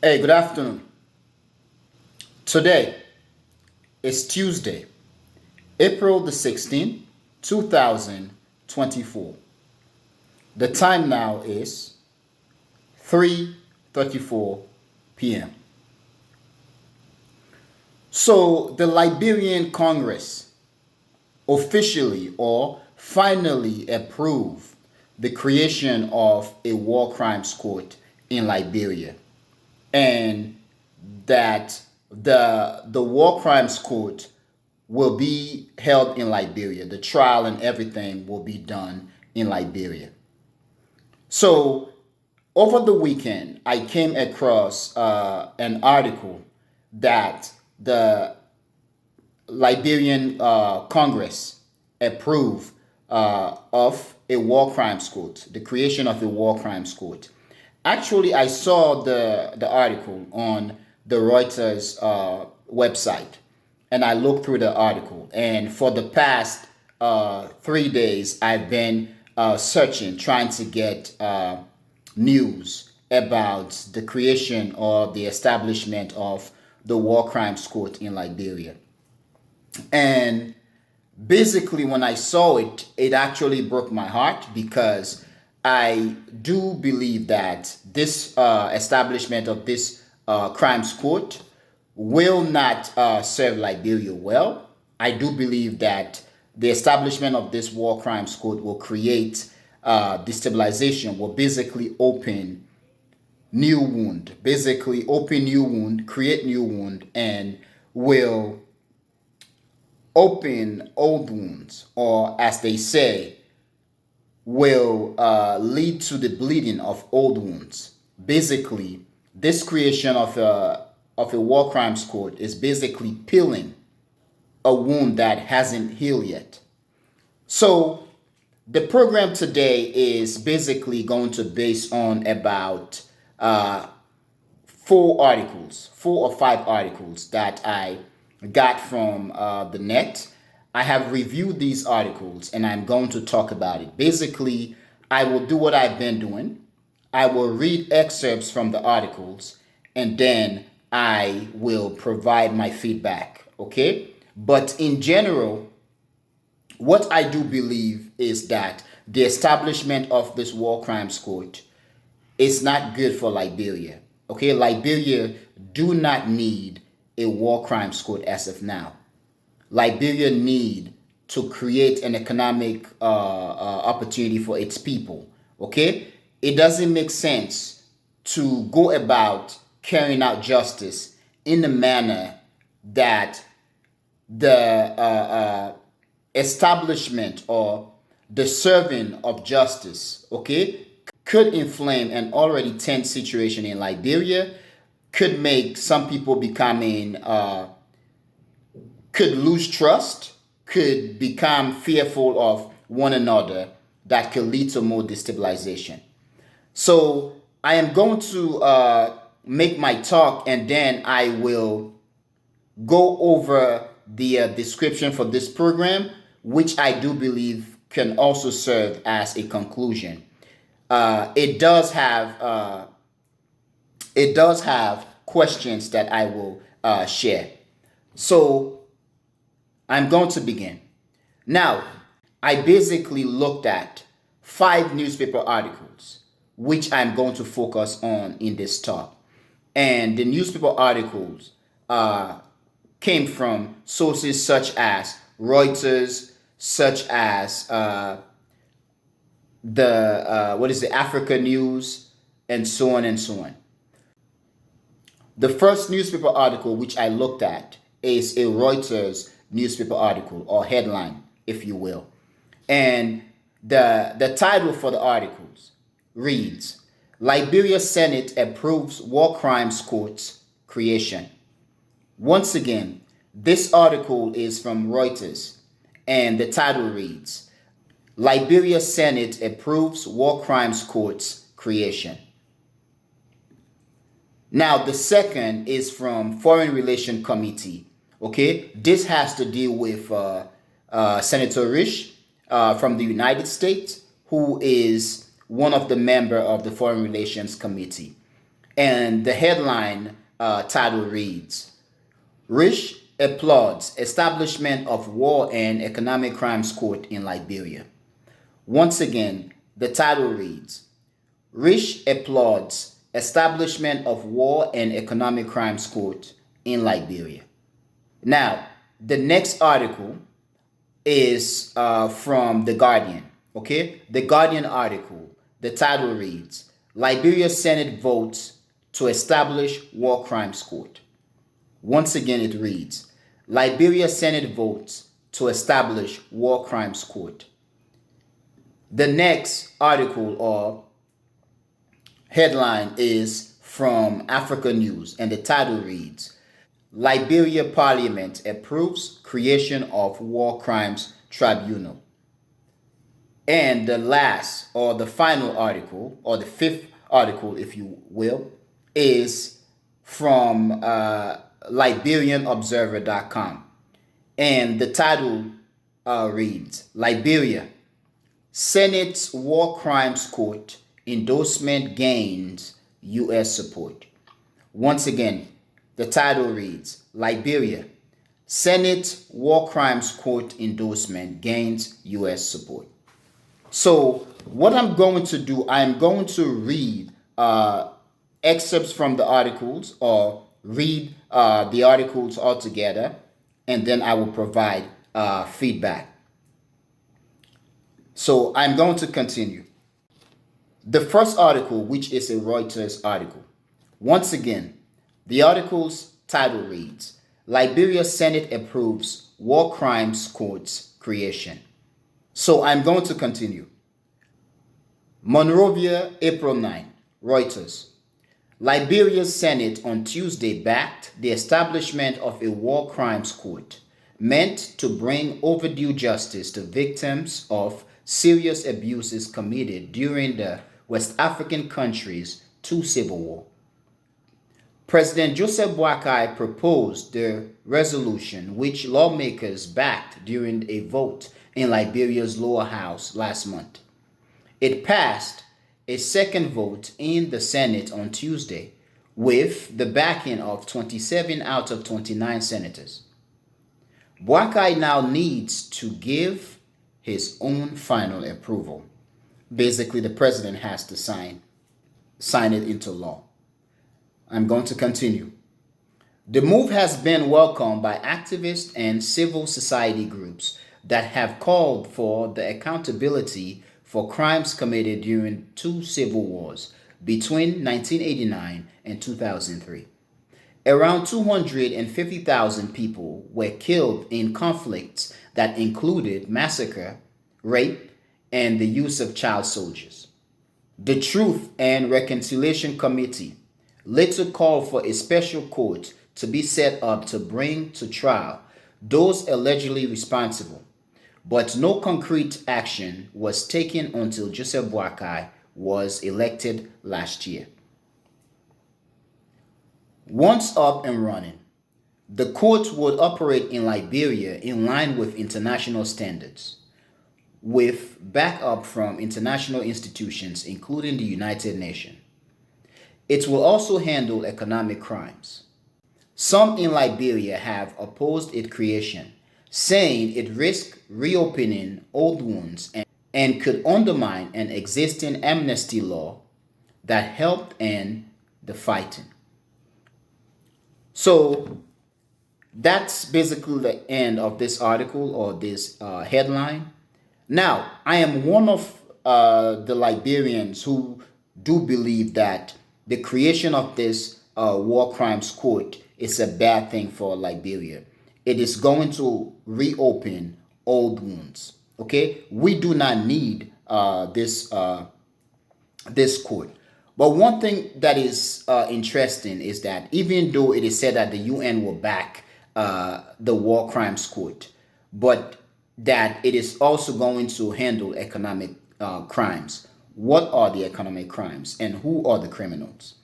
Hey, good afternoon. Today is Tuesday, April the 16th, 2024. The time now is 3:34 p.m. So, the Liberian Congress officially or finally approved the creation of a war crimes court in Liberia, and that the war crimes court will be held in Liberia. The trial and everything will be done in Liberia. So over the weekend, I came across an article that the Liberian Congress approved of a war crimes court, the creation of a war crimes court. Actually, I saw the article on the Reuters website, and I looked through the article. And for the past 3 days, I've been searching, trying to get news about the creation or the establishment of the war crimes court in Liberia. And basically, when I saw it, it actually broke my heart because I do believe that this establishment of this crimes court will not serve Liberia well. I do believe that the establishment of this war crimes court will create destabilization, will basically open new wound, create new wound, and will open old wounds, or as they say, will lead to the bleeding of old wounds. Basically, this creation of a war crimes court is basically peeling a wound that hasn't healed yet. So the program today is basically going to base on about 4 or 5 articles that I got from the net. I have reviewed these articles and I'm going to talk about it. Basically, I will do what I've been doing. I will read excerpts from the articles and then I will provide my feedback. Okay? But in general, what I do believe is that the establishment of this war crimes court is not good for Liberia. Okay? Liberia do not need a war crimes court as of now. Liberia need to create an economic opportunity for its people. Okay, it doesn't make sense to go about carrying out justice in the manner that the establishment or the serving of justice, okay, could inflame an already tense situation in Liberia, could make some people becoming could lose trust, could become fearful of one another, that could lead to more destabilization. So I am going to make my talk and then I will go over the description for this program, which I do believe can also serve as a conclusion. It does have questions that I will share. So I'm going to begin. Now, I basically looked at 5 newspaper articles, which I'm going to focus on in this talk. And the newspaper articles came from sources such as Reuters, such as the Africa News, and so on and so on. The first newspaper article which I looked at is a Reuters newspaper article or headline, if you will. And the title for the articles reads, Liberia Senate approves war crimes court's creation. Once again, this article is from Reuters and the title reads, Liberia Senate approves war crimes court's creation. Now, the second is from Foreign Relations Committee. Okay, this has to deal with Senator Rich from the United States, who is one of the member of the Foreign Relations Committee. And the headline title reads, Rich applauds establishment of war and economic crimes court in Liberia. Once again, the title reads, Rich applauds establishment of war and economic crimes court in Liberia. Now, the next article is from The Guardian. Okay? The Guardian article. The title reads, Liberia Senate votes to establish war crimes court. Once again, it reads, Liberia Senate votes to establish war crimes court. The next article or headline is from Africa News, and the title reads, Liberia Parliament approves creation of War Crimes Tribunal. And the last or the final article, or the fifth article, if you will, is from LiberianObserver.com. And the title reads, Liberia, Senate's War Crimes Court endorsement gains U.S. support. Once again, the title reads, Liberia, Senate War Crimes Court endorsement gains U.S. support. So what I'm going to do, I'm going to read excerpts from the articles or read the articles altogether, and then I will provide feedback. So I'm going to continue. The first article, which is a Reuters article. Once again, the article's title reads, Liberia Senate approves War Crimes Court's creation. So I'm going to continue. Monrovia, April 9, Reuters. Liberia's Senate on Tuesday backed the establishment of a war crimes court meant to bring overdue justice to victims of serious abuses committed during the West African country's two civil war. President Joseph Boakai proposed the resolution, which lawmakers backed during a vote in Liberia's lower house last month. It passed a second vote in the Senate on Tuesday with the backing of 27 out of 29 senators. Boakai now needs to give his own final approval. Basically, the president has to sign it into law. I'm going to continue. The move has been welcomed by activists and civil society groups that have called for the accountability for crimes committed during two civil wars between 1989 and 2003. Around 250,000 people were killed in conflicts that included massacre, rape, and the use of child soldiers. The Truth and Reconciliation Committee later called for a special court to be set up to bring to trial those allegedly responsible, but no concrete action was taken until Joseph Boakai was elected last year. Once up and running, the court would operate in Liberia in line with international standards, with backup from international institutions, including the United Nations. It will also handle economic crimes. Some in Liberia have opposed its creation, saying it risks reopening old wounds and could undermine an existing amnesty law that helped end the fighting. So that's basically the end of this article or this headline. Now, I am one of the Liberians who do believe that the creation of this war crimes court is a bad thing for Liberia. It is going to reopen old wounds. Okay, we do not need this court. But one thing that is interesting is that even though it is said that the UN will back the war crimes court, but that it is also going to handle economic crimes. What are the economic crimes and who are the criminals?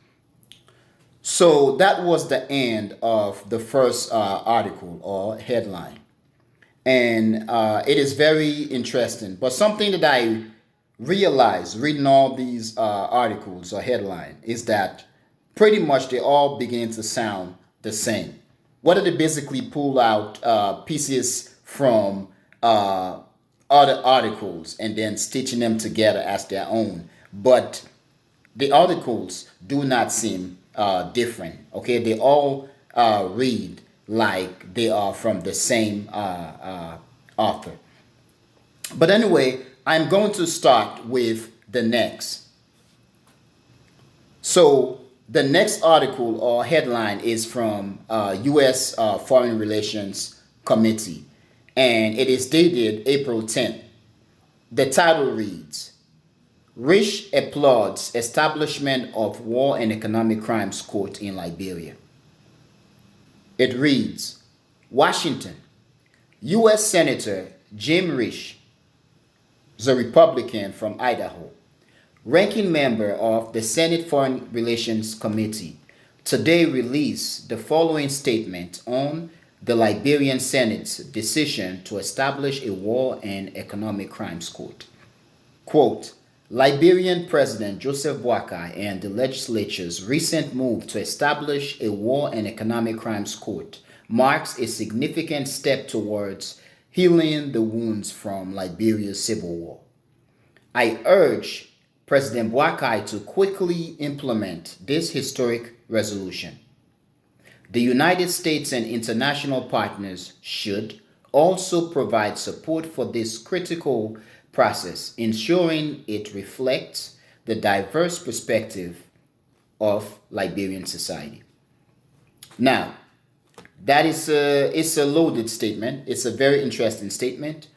So that was the end of the first article or headline. And it is very interesting. But something that I realized reading all these articles or headline is that pretty much they all begin to sound the same. What they basically pull out pieces from other articles and then stitching them together as their own. But the articles do not seem different. Okay, they all read like they are from the same author. But anyway, I'm going to start with the next. So the next article or headline is from U.S. Foreign Relations Committee, and it is dated April 10th. The title reads, Rich applauds establishment of War and Economic Crimes Court in Liberia. It reads, Washington, U.S. Senator Jim Risch, the Republican from Idaho, ranking member of the Senate Foreign Relations Committee, today released the following statement on the Liberian Senate's decision to establish a War and Economic Crimes Court. Quote, Liberian President Joseph Boakai and the legislature's recent move to establish a War and Economic Crimes Court marks a significant step towards healing the wounds from Liberia's civil war. I urge President Boakai to quickly implement this historic resolution. The United States and international partners should also provide support for this critical process, ensuring it reflects the diverse perspective of Liberian society. Now, that is it's a loaded statement. It's a very interesting statement.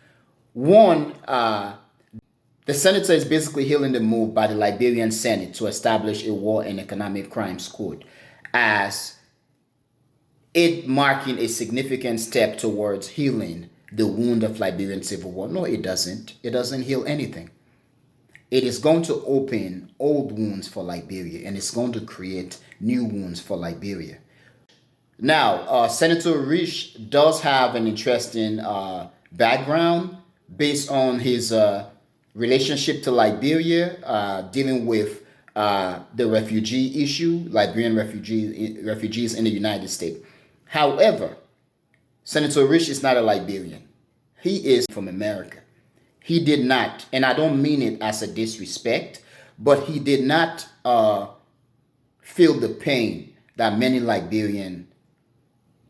One, the senator is basically hailing the move by the Liberian Senate to establish a War and Economic Crimes Court as it marking a significant step towards healing the wound of Liberian civil war. No, it doesn't. It doesn't heal anything. It is going to open old wounds for Liberia, and it's going to create new wounds for Liberia. Now, Senator Risch does have an interesting background based on his relationship to Liberia, dealing with the refugee issue, Liberian refugees in the United States. However, Senator Risch is not a Liberian. He is from America. He did not, and I don't mean it as a disrespect, but he did not feel the pain that many Liberians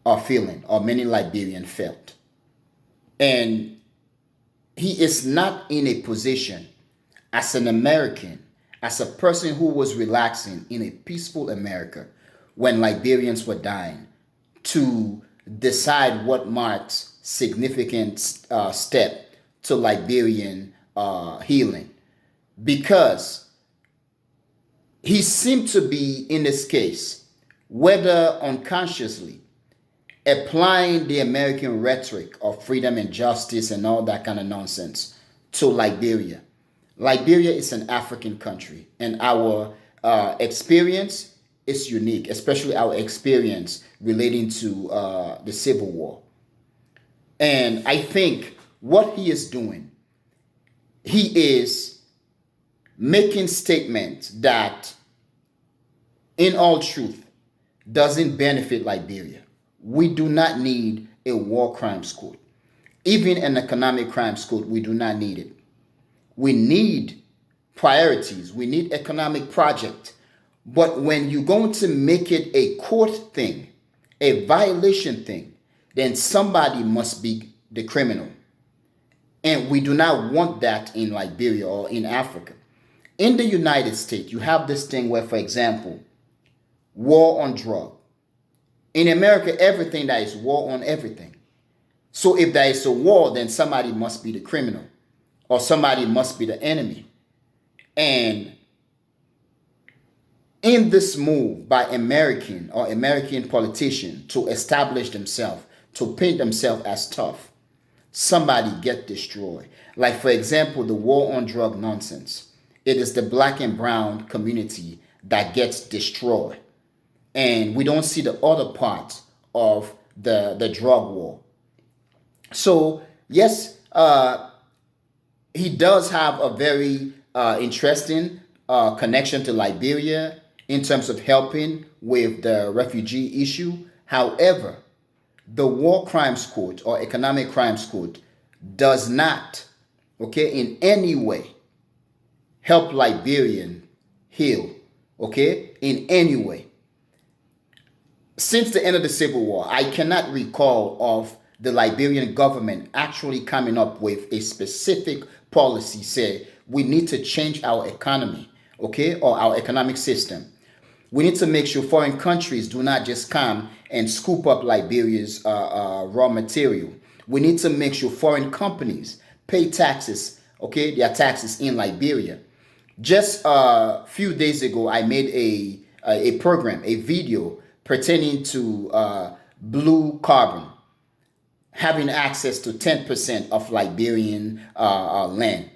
are feeling, or many Liberians felt. And he is not in a position as an American, as a person who was relaxing in a peaceful America when Liberians were dying, to decide what marks significant step to Liberian healing, because he seemed to be, in this case, whether unconsciously, applying the American rhetoric of freedom and justice and all that kind of nonsense to Liberia. Liberia is an African country, and our experience is unique, especially our experience relating to the Civil War. And I think what he is doing, he is making statements that, in all truth, doesn't benefit Liberia. We do not need a war crimes court. Even an economic crimes court, we do not need it. We need priorities. We need economic project. But when you're going to make it a court thing, a violation thing, then somebody must be the criminal. And we do not want that in Liberia or in Africa. In the United States, you have this thing where, for example, war on drug. In America, everything that is war on everything. So if there is a war, then somebody must be the criminal, or somebody must be the enemy. And in this move by American politicians to establish themselves, to paint themselves as tough, somebody get destroyed. Like, for example, the war on drug nonsense. It is the black and brown community that gets destroyed. And we don't see the other part of the drug war. So, yes, he does have a very interesting connection to Liberia in terms of helping with the refugee issue. However, the War Crimes Court or Economic Crimes Court does not, okay, in any way help Liberian heal, okay, in any way. Since the end of the Civil War, I cannot recall of the Liberian government actually coming up with a specific policy say we need to change our economy, okay, or our economic system. We need to make sure foreign countries do not just come and scoop up Liberia's raw material. We need to make sure foreign companies pay taxes, okay, their taxes in Liberia. Just a few days ago, I made a program, a video pertaining to blue carbon, having access to 10% of Liberian land.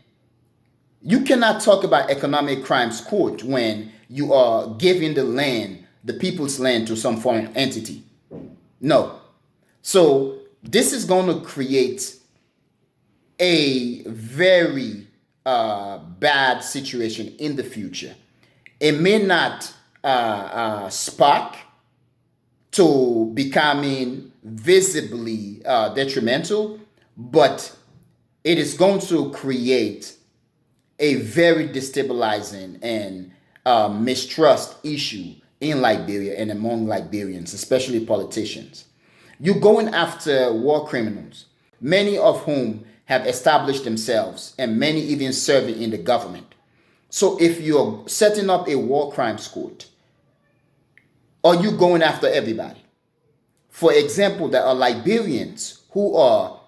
You cannot talk about economic crimes court when you are giving the land, the people's land, to some foreign entity. No. So this is going to create a very bad situation in the future. It may not spark to becoming visibly detrimental, but it is going to create a very destabilizing and mistrust issue in Liberia and among Liberians, especially politicians. You're going after war criminals, many of whom have established themselves and many even serving in the government. So if you're setting up a war crimes court, are you going after everybody? For example, there are Liberians who are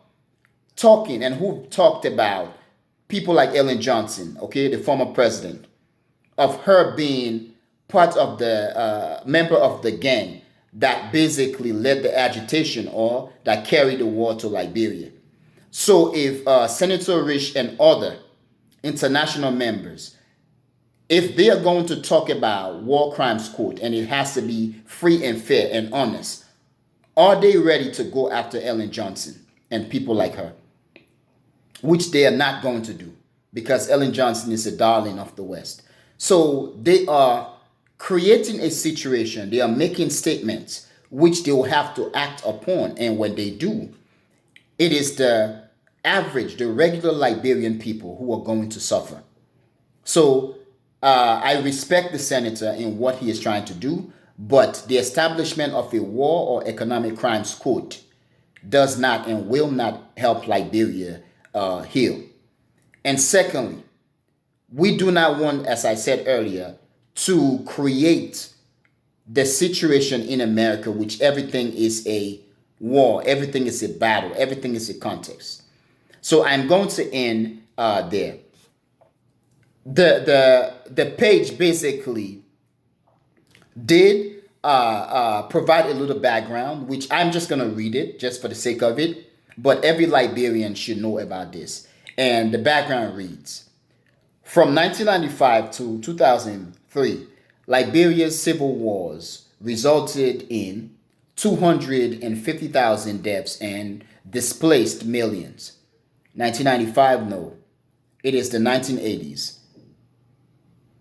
talking and who talked about people like Ellen Johnson, okay, the former president, of her being part of the member of the gang that basically led the agitation or that carried the war to Liberia. So if Senator Rich and other international members, if they are going to talk about war crimes court and it has to be free and fair and honest, are they ready to go after Ellen Johnson and people like her? Which they are not going to do because Ellen Johnson is a darling of the West. So they are creating a situation, they are making statements which they will have to act upon. And when they do, it is the average, the regular Liberian people who are going to suffer. So I respect the senator in what he is trying to do, but the establishment of a war or economic crimes court does not and will not help Liberia heal. And secondly, we do not want, as I said earlier, to create the situation in America which everything is a war, everything is a battle, everything is a context. So I'm going to end there. The page basically did provide a little background, which I'm just going to read it just for the sake of it. But every Liberian should know about this. And the background reads, from 1995 to 2003, Liberia's civil wars resulted in 250,000 deaths and displaced millions. 1995, no. It is the 1980s.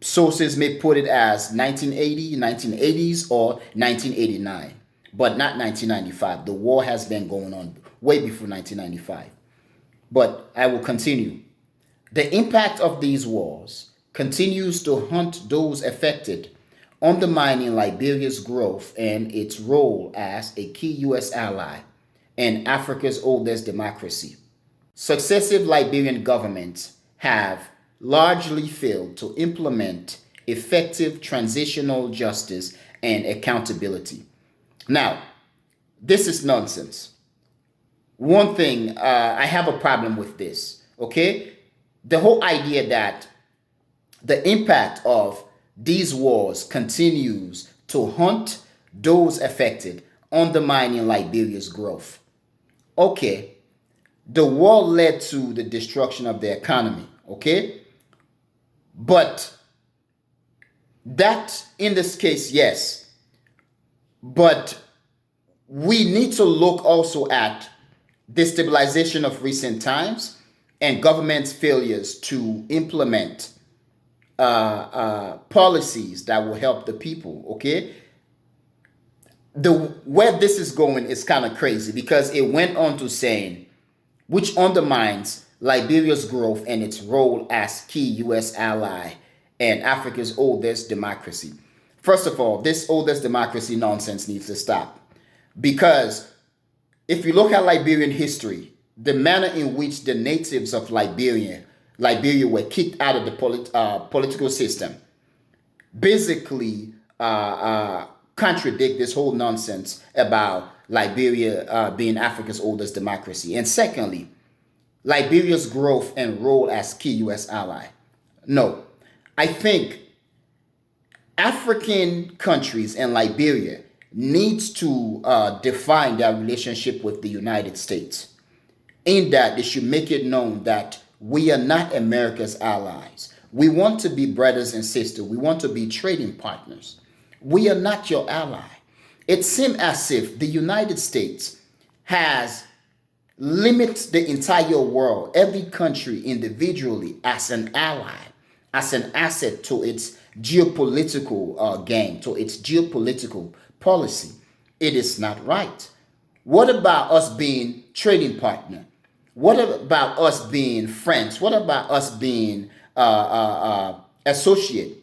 Sources may put it as 1980, 1980s, or 1989, but not 1995. The war has been going on way before 1995. But I will continue. The impact of these wars continues to haunt those affected, undermining Liberia's growth and its role as a key U.S. ally and Africa's oldest democracy. Successive Liberian governments have largely failed to implement effective transitional justice and accountability. Now, this is nonsense. One thing, I have a problem with this, okay? The whole idea that the impact of these wars continues to haunt those affected, undermining Liberia's growth. Okay, the war led to the destruction of the economy, okay? But that, in this case, yes. But we need to look also at destabilization of recent times and government's failures to implement policies that will help the people. Okay, the where this is going is kind of crazy because it went on to saying, which undermines Liberia's growth and its role as key U.S. ally and Africa's oldest democracy. First of all, this oldest democracy nonsense needs to stop because if you look at Liberian history, the manner in which the natives of Liberia were kicked out of the political system, basically contradict this whole nonsense about Liberia being Africa's oldest democracy. And secondly, Liberia's growth and role as key U.S. ally. No, I think African countries and Liberia needs to define their relationship with the United States. In that, they should make it known that we are not America's allies. We want to be brothers and sisters. We want to be trading partners. We are not your ally. It seems as if the United States has limited the entire world, every country individually, as an ally, as an asset to its geopolitical game, to its geopolitical policy. It is not right. What about us being trading partner? What about us being friends? What about us being associate?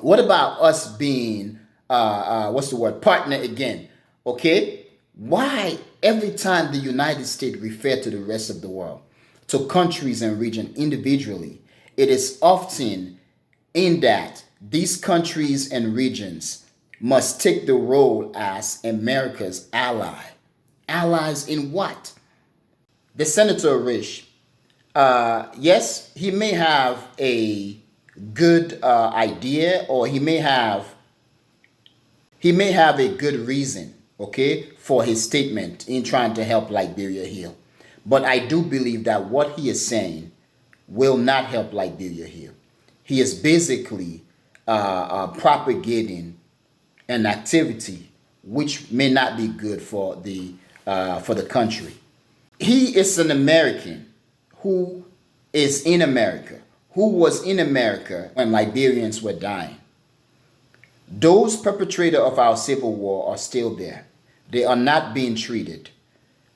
What about us being what's the word? Partner again. Okay? Why every time the United States refer to the rest of the world, to countries and regions individually, it is often in that these countries and regions must take the role as America's ally. Allies in what? The Senator Rich, yes, he may have a good idea, or he may have a good reason, okay, for his statement in trying to help Liberia heal. But I do believe that what he is saying will not help Liberia heal. He is basically propagating an activity which may not be good for the country. He is an American who is in America, who was in America when Liberians were dying. Those perpetrators of our civil war are still there. They are not being treated.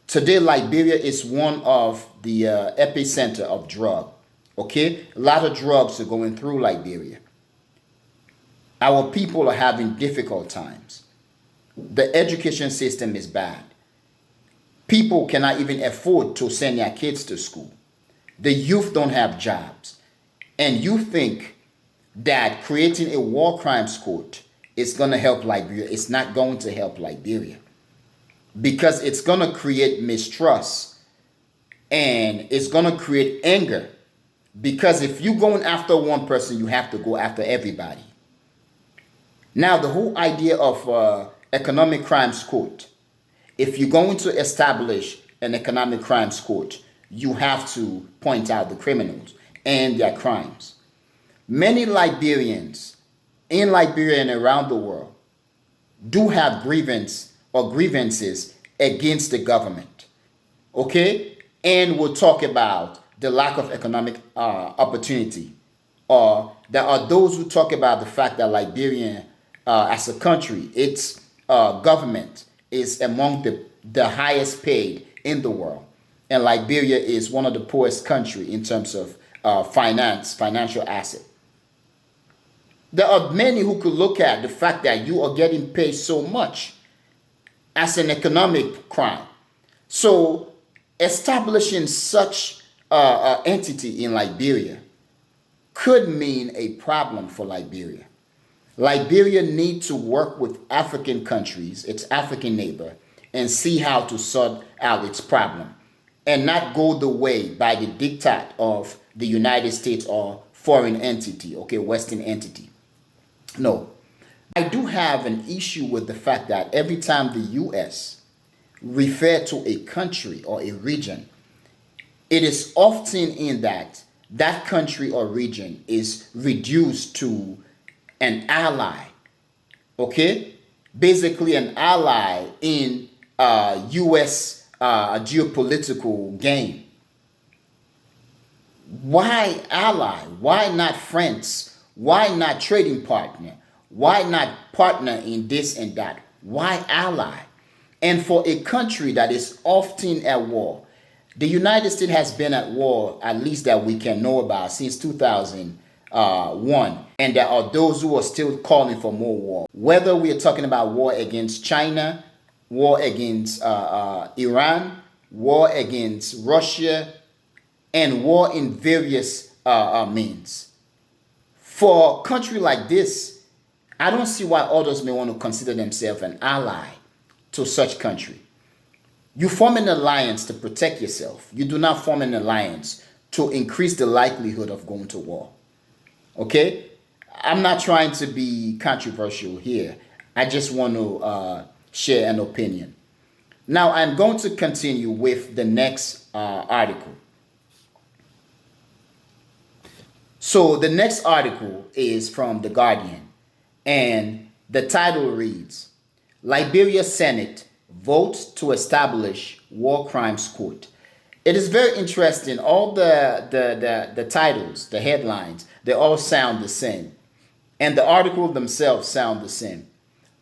Today, Liberia is one of the epicenter of drug. Okay? A lot of drugs are going through Liberia. Our people are having difficult times. The education system is bad. People cannot even afford to send their kids to school. The youth don't have jobs. And you think that creating a war crimes court is going to help Liberia. It's not going to help Liberia. Because it's going to create mistrust. And it's going to create anger. Because if you're going after one person, you have to go after everybody. Now, the whole idea of economic crimes court, if you're going to establish an economic crimes court, you have to point out the criminals and their crimes. Many Liberians in Liberia and around the world do have grievances against the government. Okay? And we'll talk about the lack of economic opportunity. Or there are those who talk about the fact that Liberia as a country, its government is among the highest paid in the world. And Liberia is one of the poorest countries in terms of financial asset. There are many who could look at the fact that you are getting paid so much as an economic crime. So establishing such entity in Liberia could mean a problem for Liberia. Liberia needs to work with African countries, its African neighbor, and see how to sort out its problem and not go the way by the diktat of the United States or foreign entity, okay, Western entity. No. I do have an issue with the fact that every time the U.S. refer to a country or a region, it is often in that country or region is reduced to an ally, okay? Basically an ally in U.S. Geopolitical game. Why ally? Why not friends? Why not trading partner? Why not partner in this and that? Why ally? And for a country that is often at war, the United States has been at war, at least that we can know about, since 2001. And there are those who are still calling for more war. Whether we are talking about war against China, war against Iran, war against Russia, and war in various means. For a country like this, I don't see why others may want to consider themselves an ally to such country. You form an alliance to protect yourself. You do not form an alliance to increase the likelihood of going to war. Okay? I'm not trying to be controversial here. I just want to share an opinion. Now, I'm going to continue with the next article. So the next article is from The Guardian, and the title reads, Liberia Senate votes to establish war crimes court. It is very interesting. All the titles, the headlines, they all sound the same. And the article themselves sound the same.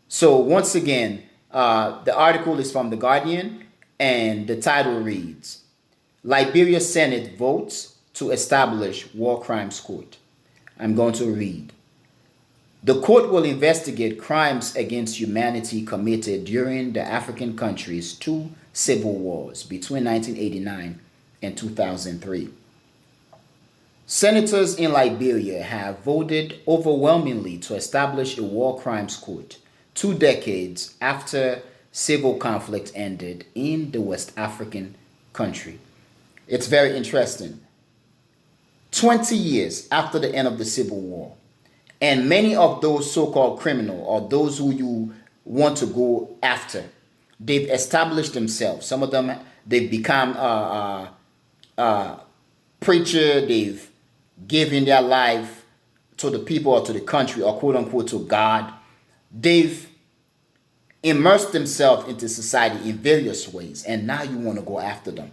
So once again, the article is from The Guardian, and the title reads, Liberia Senate votes to establish war crimes court. I'm going to read. The court will investigate crimes against humanity committed during the African country's two civil wars between 1989 and 2003. Senators in Liberia have voted overwhelmingly to establish a war crimes court 2 decades after civil conflict ended in the West African country. It's very interesting. 20 years after the end of the Civil War, and many of those so-called criminals, or those who you want to go after, they've established themselves. Some of them, they've become preacher, they've given their life to the people or to the country, or quote unquote to God. They've immersed themselves into society in various ways, and now you want to go after them.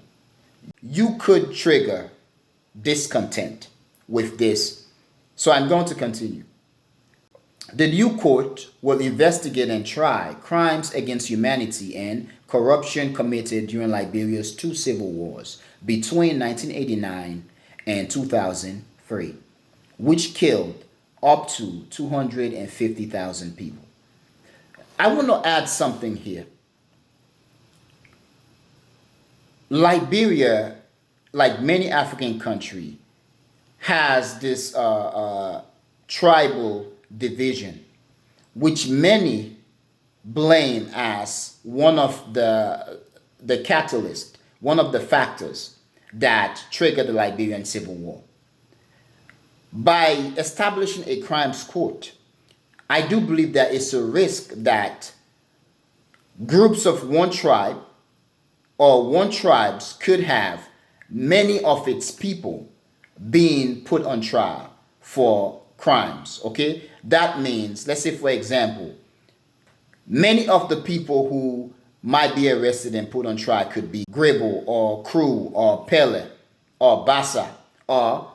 You could trigger discontent with this. So I'm going to continue. The new court will investigate and try crimes against humanity and corruption committed during Liberia's two civil wars between 1989 and 2003, which killed up to 250,000 people. I want to add something here. Liberia, like many African countries, has this tribal division, which many blame as one of the catalyst, one of the factors that triggered the Liberian Civil War. By establishing a crimes court, I do believe there is a risk that groups of one tribe or one tribes could have many of its people being put on trial for crimes. Okay, that means, let's say for example, many of the people who might be arrested and put on trial could be Grebo or Kru or Pele or Bassa or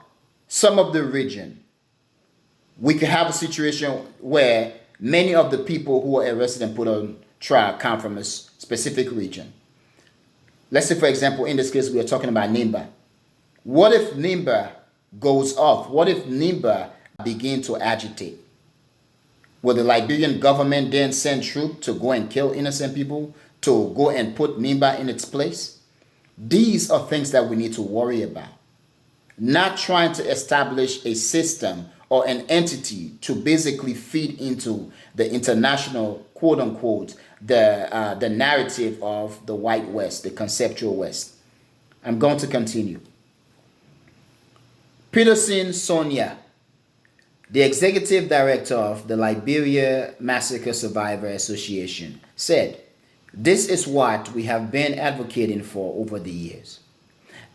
some of the region. We could have a situation where many of the people who are arrested and put on trial come from a specific region. Let's say, for example, in this case, we are talking about Nimba. What if Nimba goes off? What if Nimba begin to agitate? Will the Liberian government then send troops to go and kill innocent people, to go and put Nimba in its place? These are things that we need to worry about. Not trying to establish a system or an entity to basically feed into the international, quote unquote, the narrative of the white West, the conceptual West. I'm going to continue. Peterson Sonia, the executive director of the Liberia Massacre Survivor Association, said, "This is what we have been advocating for over the years.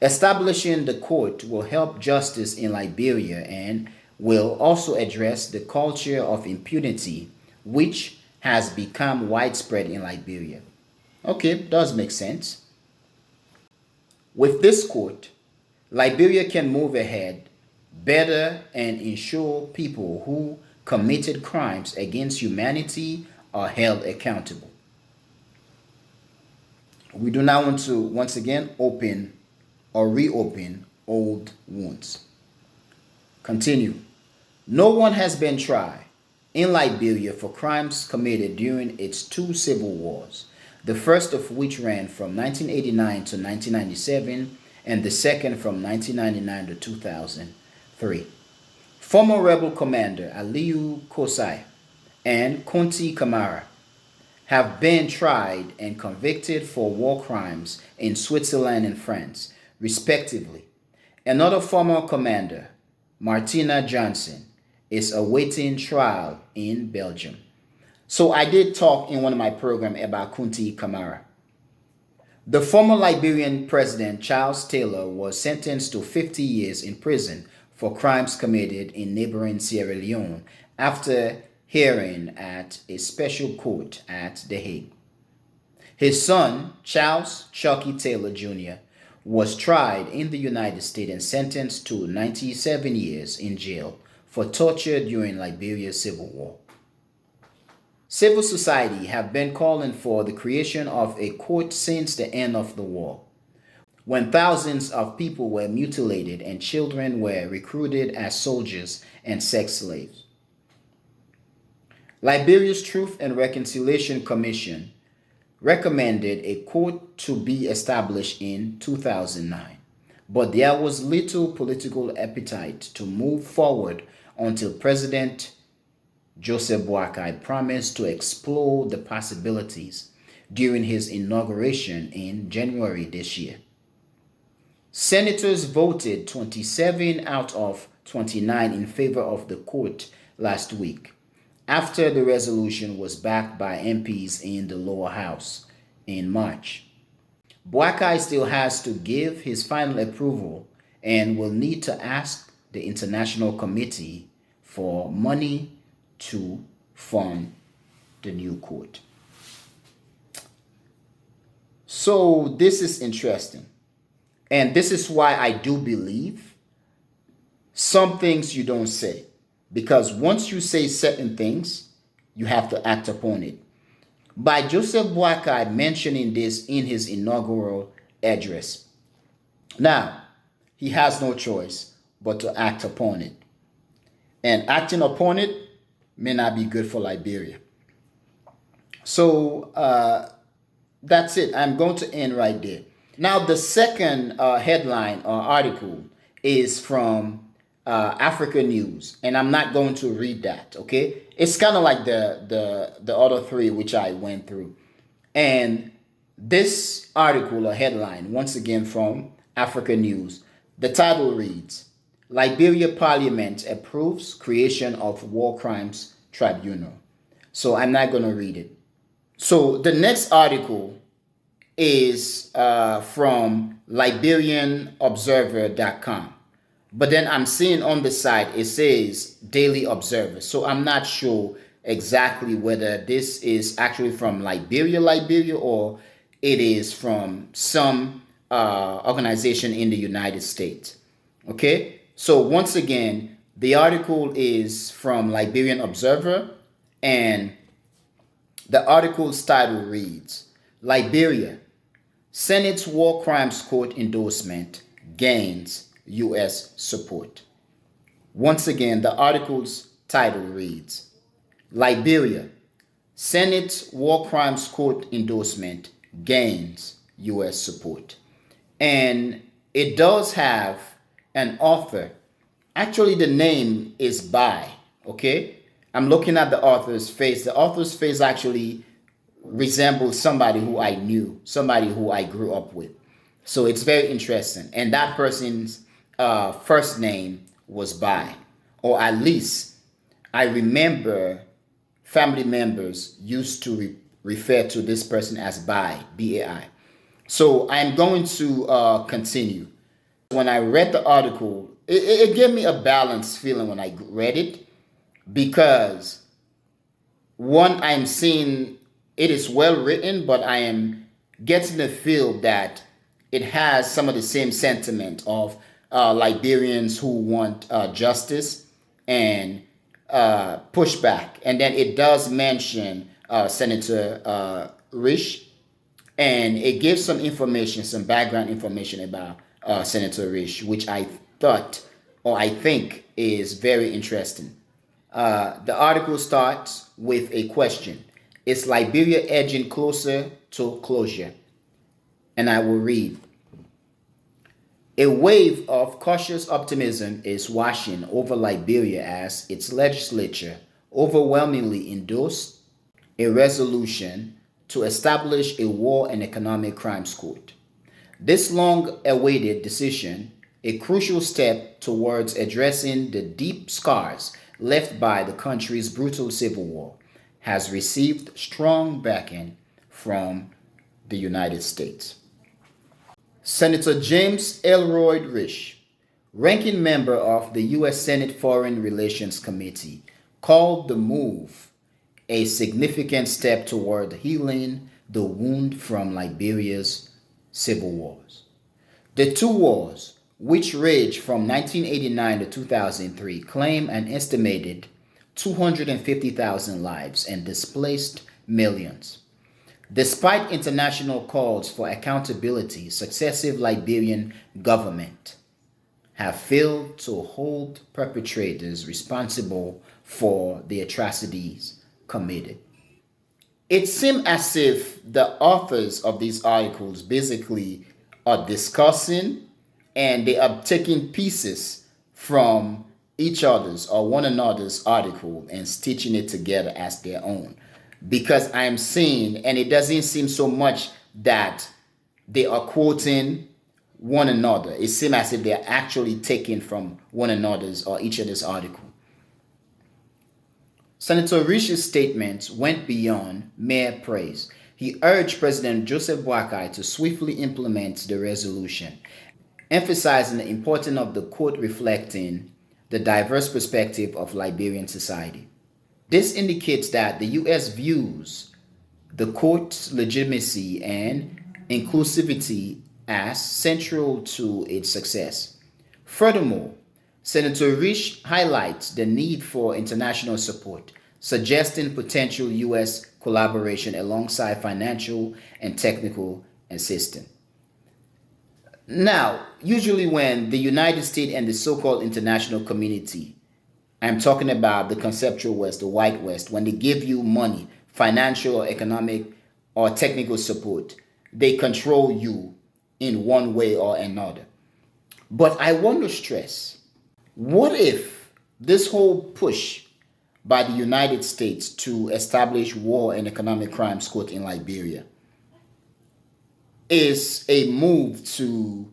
Establishing the court will help justice in Liberia and will also address the culture of impunity which has become widespread in Liberia." Okay, does make sense. With this court, Liberia can move ahead better and ensure people who committed crimes against humanity are held accountable. We do not want to, once again, open or reopen old wounds. Continue. No one has been tried in Liberia for crimes committed during its two civil wars, the first of which ran from 1989 to 1997 and the second from 1999 to 2003. Former rebel commander Aliyu Kosai and Kunti Kamara have been tried and convicted for war crimes in Switzerland and France, respectively. Another former commander, Martina Johnson, is awaiting trial in Belgium. So I did talk in one of my programs about Kunti Kamara. The former Liberian president, Charles Taylor, was sentenced to 50 years in prison for crimes committed in neighboring Sierra Leone after hearing at a special court at The Hague. His son, Charles Chucky Taylor Jr., was tried in the United States and sentenced to 97 years in jail for torture during Liberia's Civil War. Civil society have been calling for the creation of a court since the end of the war, when thousands of people were mutilated and children were recruited as soldiers and sex slaves. Liberia's Truth and Reconciliation Commission recommended a court to be established in 2009, but there was little political appetite to move forward until President Joseph Boakai promised to explore the possibilities during his inauguration in January this year. Senators voted 27 out of 29 in favor of the court last week, after the resolution was backed by MPs in the lower house in March. Boakai still has to give his final approval and will need to ask the International Committee for money to fund the new court. So this is interesting. And this is why I do believe some things you don't say. Because once you say certain things, you have to act upon it. By Joseph Boakai mentioning this in his inaugural address. Now, he has no choice but to act upon it. And acting upon it may not be good for Liberia. So that's it. I'm going to end right there. Now, the second headline or article is from Africa News, and I'm not going to read that. Okay, it's kind of like the other three which I went through, and this article or headline once again from Africa News. The title reads: Liberia Parliament approves creation of War Crimes Tribunal. So I'm not going to read it. So the next article is from LiberianObserver.com. But then I'm seeing on the side, it says Daily Observer. So I'm not sure exactly whether this is actually from Liberia, or it is from some organization in the United States. Okay? So once again, the article is from Liberian Observer, and the article's title reads, Liberia, Senate's War Crimes Court endorsement gains U.S. support. Once again, the article's title reads, Liberia, Senate's War Crimes Court endorsement gains U.S. support. And it does have an author. Actually, the name is by, okay? I'm looking at the author's face. The author's face actually resembles somebody who I knew, somebody who I grew up with. So it's very interesting. And that person's first name was Bai, or at least I remember family members used to refer to this person as Bai, B-A-I. So I'm going to continue. When I read the article, it gave me a balanced feeling when I read it, because one, I'm seeing it is well written, but I am getting the feel that it has some of the same sentiment of Liberians who want justice and pushback. And then it does mention Senator Risch, and it gives some information, some background information about Senator Risch, which I thought or I think is very interesting. The article starts with a question: is Liberia edging closer to closure? And I will read. A wave of cautious optimism is washing over Liberia as its legislature overwhelmingly endorsed a resolution to establish a war and economic crimes court. This long awaited decision, a crucial step towards addressing the deep scars left by the country's brutal civil war, has received strong backing from the United States. Senator James Elroy Risch, ranking member of the U.S. Senate Foreign Relations Committee, called the move a significant step toward healing the wound from Liberia's civil wars. The two wars, which raged from 1989 to 2003, claimed an estimated 250,000 lives and displaced millions. Despite international calls for accountability, successive Liberian governments have failed to hold perpetrators responsible for the atrocities committed. It seems as if the authors of these articles basically are discussing and they are taking pieces from each other's or one another's article and stitching it together as their own. Because I'm seeing, and it doesn't seem so much that they are quoting one another. It seems as if they're actually taking from one another's or each other's article. Senator Risch's statements went beyond mere praise. He urged President Joseph Boakai to swiftly implement the resolution, emphasizing the importance of the court reflecting the diverse perspective of Liberian society. This indicates that the U.S. views the court's legitimacy and inclusivity as central to its success. Furthermore, Senator Risch highlights the need for international support, suggesting potential U.S. collaboration alongside financial and technical assistance. Now, usually when the United States and the so-called international community, I'm talking about the conceptual West, the white West, when they give you money, financial or economic or technical support, they control you in one way or another. But I want to stress, what if this whole push by the United States to establish war and economic crimes court in Liberia is a move to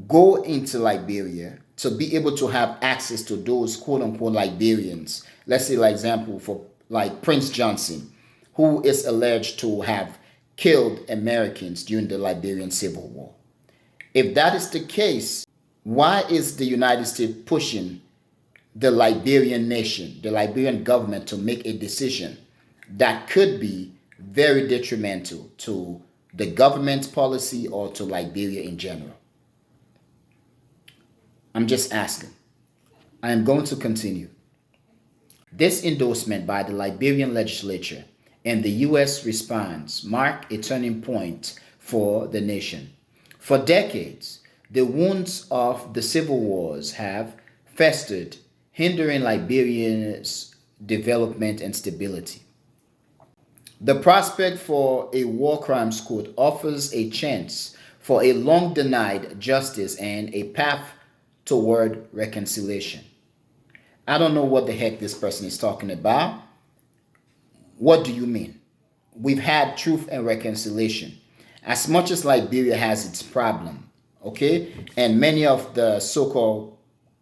go into Liberia to be able to have access to those quote unquote Liberians. Let's say, like example, for like Prince Johnson, who is alleged to have killed Americans during the Liberian Civil War. If that is the case, why is the United States pushing the Liberian nation, the Liberian government, to make a decision that could be very detrimental to the government's policy or to Liberia in general? I'm just asking. I am going to continue. This endorsement by the Liberian legislature and the U.S. response mark a turning point for the nation. For decades, the wounds of the civil wars have festered, hindering Liberia's development and stability. The prospect for a war crimes court offers a chance for a long denied justice and a path toward reconciliation. I don't know what the heck this person is talking about. What do you mean? We've had truth and reconciliation. As much as Liberia has its problem, okay, and many of the so-called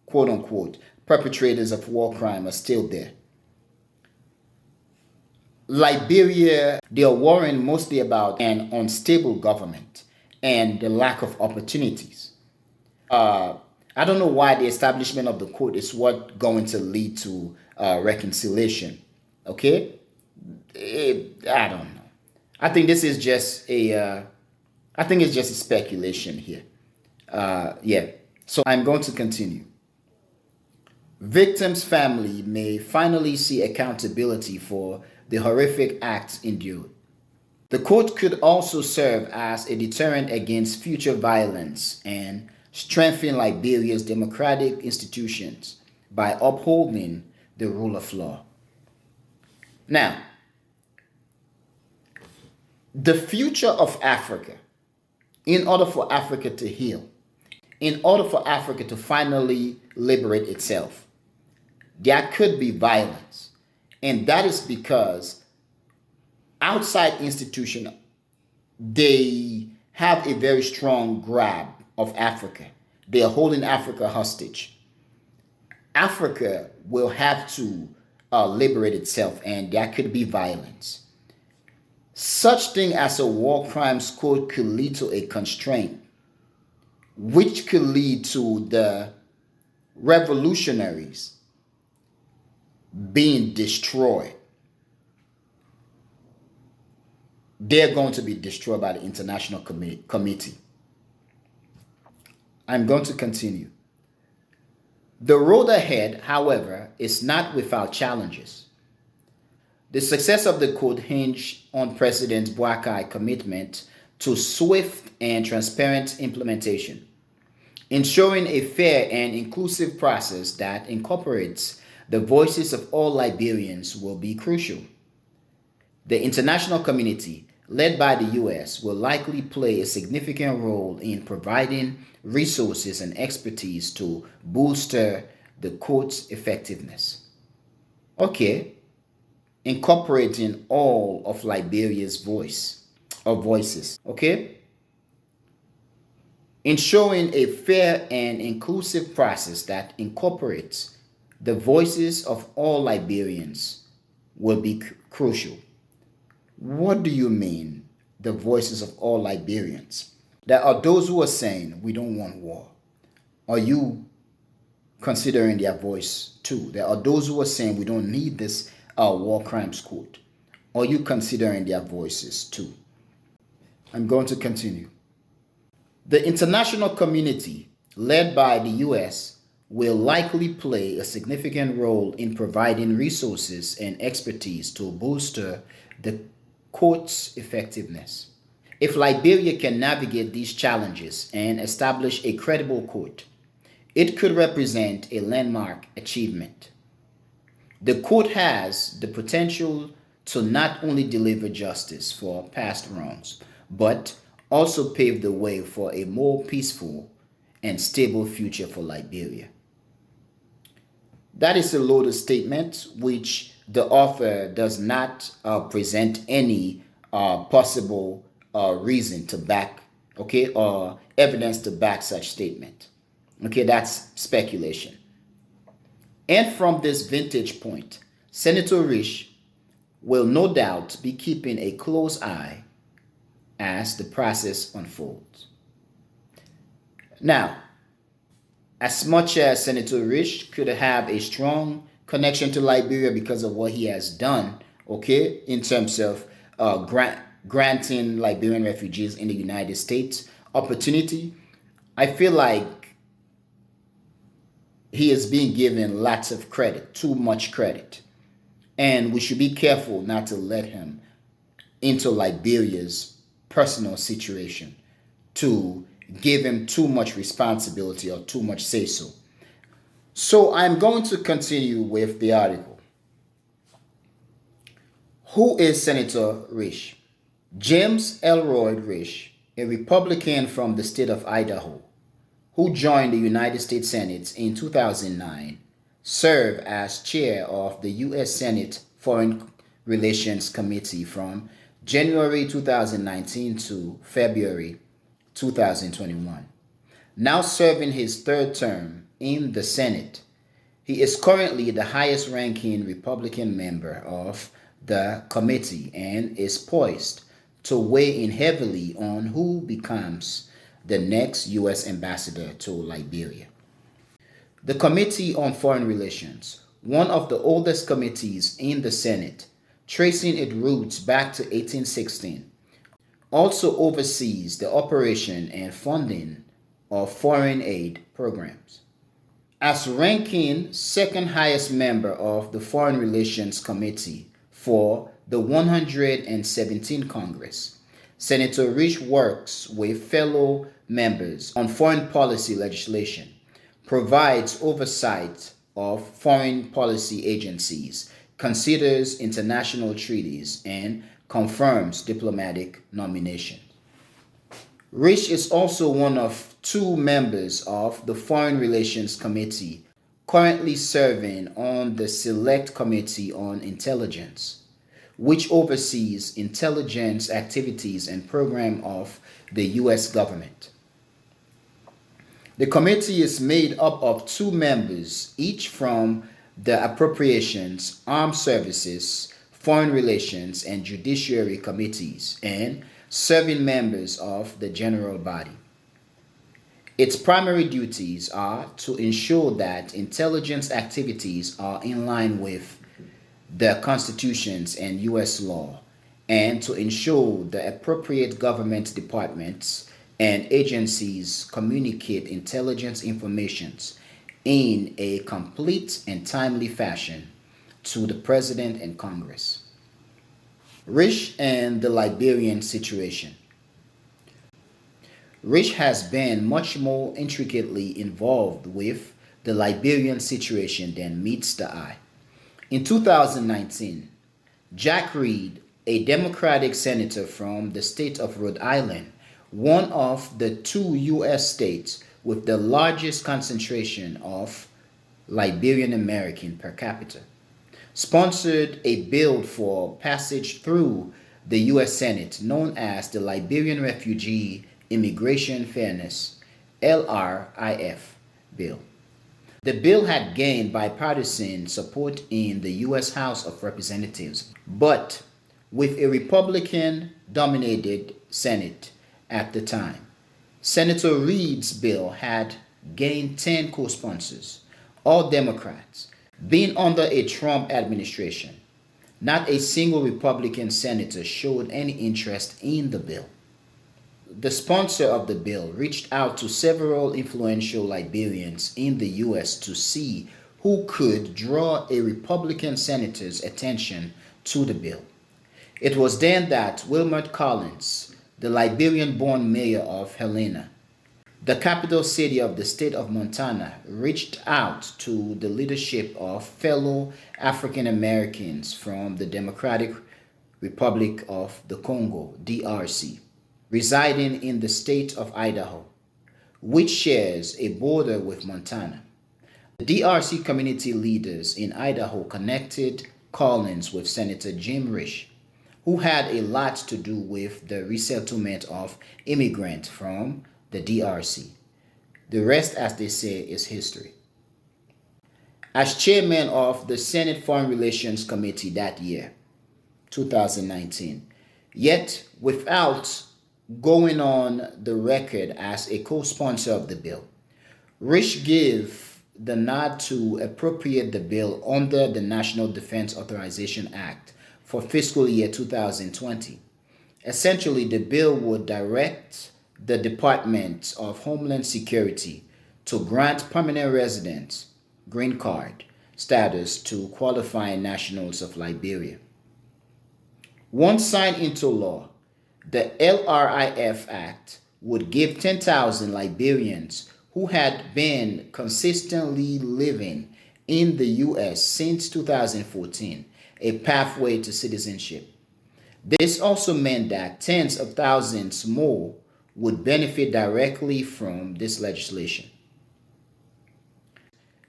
quote unquote perpetrators of war crime are still there. Liberia, they are worrying mostly about an unstable government and the lack of opportunities. I don't know why the establishment of the court is what going to lead to reconciliation. Okay, I don't know. I think this is just a. I think it's just a speculation here. Yeah, So I'm going to continue. Victims' family may finally see accountability for the horrific acts endured. The court could also serve as a deterrent against future violence and strengthen Liberia's democratic institutions by upholding the rule of law. Now, the future of Africa, in order for Africa to heal, in order for Africa to finally liberate itself, there could be violence. And that is because outside institutions, they have a very strong grab of Africa. They are holding Africa hostage. Africa will have to liberate itself, and there could be violence. Such thing as a war crimes court could lead to a constraint, which could lead to the revolutionaries being destroyed. They're going to be destroyed by the International Committee. I'm going to continue. The road ahead, however, is not without challenges. The success of the court hinged on President Boakai's commitment to swift and transparent implementation. Ensuring a fair and inclusive process that incorporates the voices of all Liberians will be crucial. The international community, led by the US, will likely play a significant role in providing resources and expertise to bolster the court's effectiveness. Okay, incorporating all of Liberia's voices. Okay? Ensuring a fair and inclusive process that incorporates the voices of all Liberians will be crucial. What do you mean, the voices of all Liberians? There are those who are saying we don't want war. Are you considering their voice too? There are those who are saying we don't need this war crimes court. Are you considering their voices too? I'm going to continue. The international community, led by the US, will likely play a significant role in providing resources and expertise to bolster the court's effectiveness. If Liberia can navigate these challenges and establish a credible court, it could represent a landmark achievement. The court has the potential to not only deliver justice for past wrongs, but also pave the way for a more peaceful and stable future for Liberia. That is a loaded statement which the author does not present any possible reason to back, okay, or evidence to back such statement. Okay, that's speculation. And from this vantage point, Senator Risch will no doubt be keeping a close eye as the process unfolds. Now, as much as Senator Risch could have a strong connection to Liberia because of what he has done, okay, in terms of granting Liberian refugees in the United States opportunity, I feel like he is being given lots of credit, too much credit. And we should be careful not to let him into Liberia's personal situation to give him too much responsibility or too much say-so. So I'm going to continue with the article. Who is Senator Risch? James Elroy Risch, a Republican from the state of Idaho, who joined the United States Senate in 2009, served as chair of the U.S. Senate Foreign Relations Committee from January 2019 to February 2021. Now serving his third term in the Senate, he is currently the highest-ranking Republican member of the committee and is poised to weigh in heavily on who becomes the next U.S. ambassador to Liberia. The Committee on Foreign Relations, one of the oldest committees in the Senate, tracing its roots back to 1816, also oversees the operation and funding of foreign aid programs. As ranking second highest member of the Foreign Relations Committee for the 117th Congress, Senator Rich works with fellow members on foreign policy legislation, provides oversight of foreign policy agencies, considers international treaties, and confirms diplomatic nominations. Rich is also one of two members of the Foreign Relations Committee currently serving on the Select Committee on Intelligence, which oversees intelligence activities and program of the U.S. government. The committee is made up of two members, each from the Appropriations, Armed Services, Foreign Relations, and Judiciary Committees, and serving members of the general body. Its primary duties are to ensure that intelligence activities are in line with the constitutions and U.S. law, and to ensure the appropriate government departments and agencies communicate intelligence information in a complete and timely fashion to the President and Congress. Rich and the Liberian situation. Rich has been much more intricately involved with the Liberian situation than meets the eye. In 2019, Jack Reed, a Democratic senator from the state of Rhode Island, one of the two U.S. states with the largest concentration of Liberian American per capita, sponsored a bill for passage through the U.S. Senate known as the Liberian Refugee Immigration Fairness (LRIF) bill. The bill had gained bipartisan support in the U.S. House of Representatives, but with a Republican-dominated Senate at the time. Senator Reed's bill had gained 10 co-sponsors, all Democrats, being under a Trump administration. Not a single Republican senator showed any interest in the bill. The sponsor of the bill reached out to several influential Liberians in the U.S. to see who could draw a Republican senator's attention to the bill. It was then that Wilmot Collins, the Liberian-born mayor of Helena, the capital city of the state of Montana, reached out to the leadership of fellow African Americans from the Democratic Republic of the Congo, DRC, residing in the state of Idaho, which shares a border with Montana. The DRC community leaders in Idaho connected Collins with Senator Jim Risch, who had a lot to do with the resettlement of immigrants from the DRC. The rest, as they say, is history. As chairman of the Senate Foreign Relations Committee that year, 2019, yet without going on the record as a co-sponsor of the bill, Risch gave the nod to appropriate the bill under the National Defense Authorization Act for fiscal year 2020. Essentially, the bill would direct the Department of Homeland Security to grant permanent residence, green card, status to qualifying nationals of Liberia. Once signed into law, the LRIF Act would give 10,000 Liberians who had been consistently living in the U.S. since 2014 a pathway to citizenship. This also meant that tens of thousands more would benefit directly from this legislation.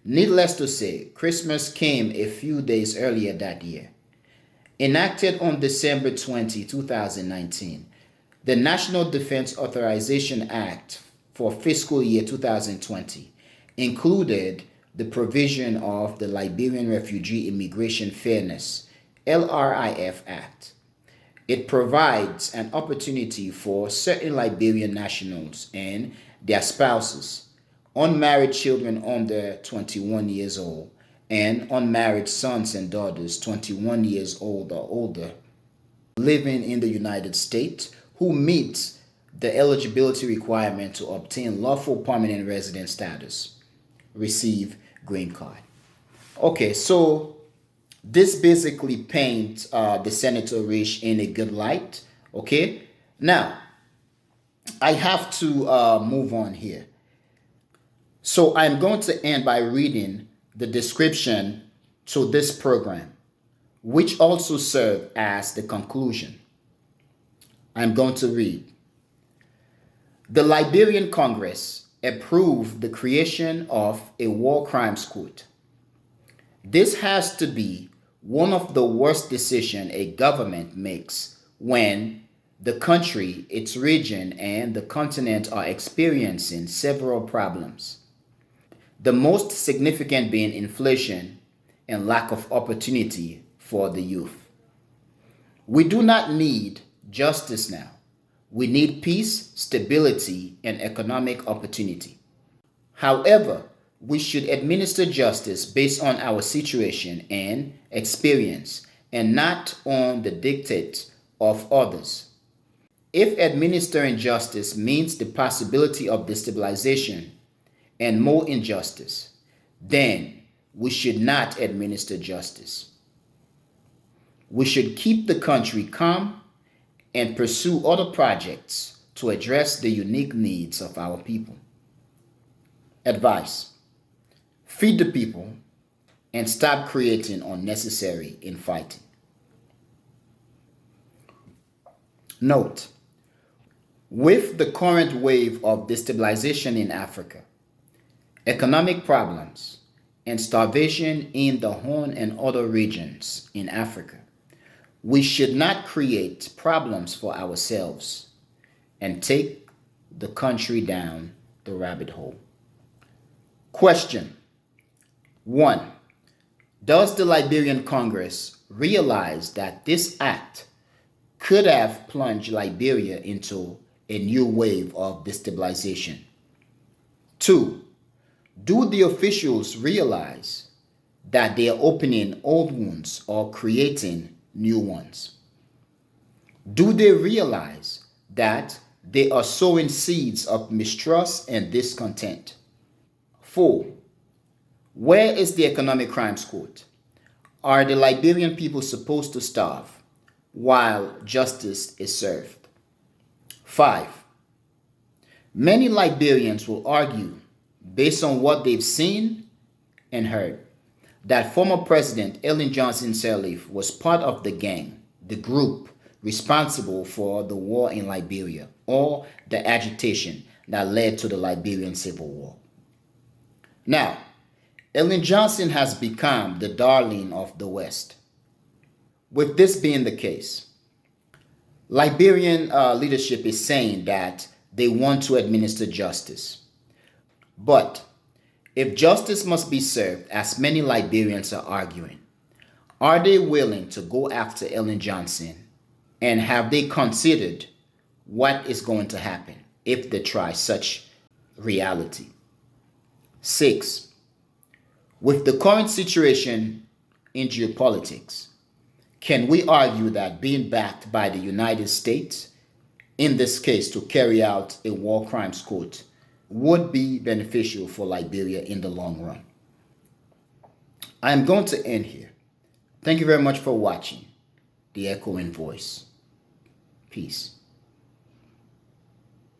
Needless to say, Christmas came a few days earlier that year. Enacted on December 20, 2019, the National Defense Authorization Act for fiscal year 2020 included the provision of the Liberian Refugee Immigration Fairness (LRIF) Act. It provides an opportunity for certain Liberian nationals and their spouses, unmarried children under 21 years old, and unmarried sons and daughters 21 years old or older living in the United States who meet the eligibility requirement to obtain lawful permanent resident status, receive green card. Okay, so this basically paints the Senator Risch in a good light. Okay, now I have to move on here. So I'm going to end by reading the description to this program, which also served as the conclusion. I'm going to read. The Liberian Congress approved the creation of a war crimes court. This has to be one of the worst decisions a government makes when the country, its region, and the continent are experiencing several problems. The most significant being inflation and lack of opportunity for the youth. We do not need justice now. We need peace, stability, and economic opportunity. However, we should administer justice based on our situation and experience and not on the dictates of others. If administering justice means the possibility of destabilization and more injustice, then we should not administer justice. We should keep the country calm and pursue other projects to address the unique needs of our people. Advice: feed the people and stop creating unnecessary infighting. Note: with the current wave of destabilization in Africa, economic problems, and starvation in the Horn and other regions in Africa, we should not create problems for ourselves and take the country down the rabbit hole. Question 1. Does the Liberian Congress realize that this act could have plunged Liberia into a new wave of destabilization? 2. Do the officials realize that they are opening old wounds or creating new ones? Do they realize that they are sowing seeds of mistrust and discontent? 4. Where is the Economic Crimes Court? Are the Liberian people supposed to starve while justice is served? 5. Many Liberians will argue, based on what they've seen and heard, that former President Ellen Johnson Sirleaf was part of the gang, the group responsible for the war in Liberia, or the agitation that led to the Liberian Civil War. Now, Ellen Johnson has become the darling of the West. With this being the case, Liberian leadership is saying that they want to administer justice. But if justice must be served, as many Liberians are arguing, are they willing to go after Ellen Johnson? And have they considered what is going to happen if they try such reality? 6. With the current situation in geopolitics, can we argue that being backed by the United States, in this case to carry out a war crimes court, would be beneficial for Liberia in the long run? I'm going to end here. Thank you very much for watching The Echoing Voice. Peace.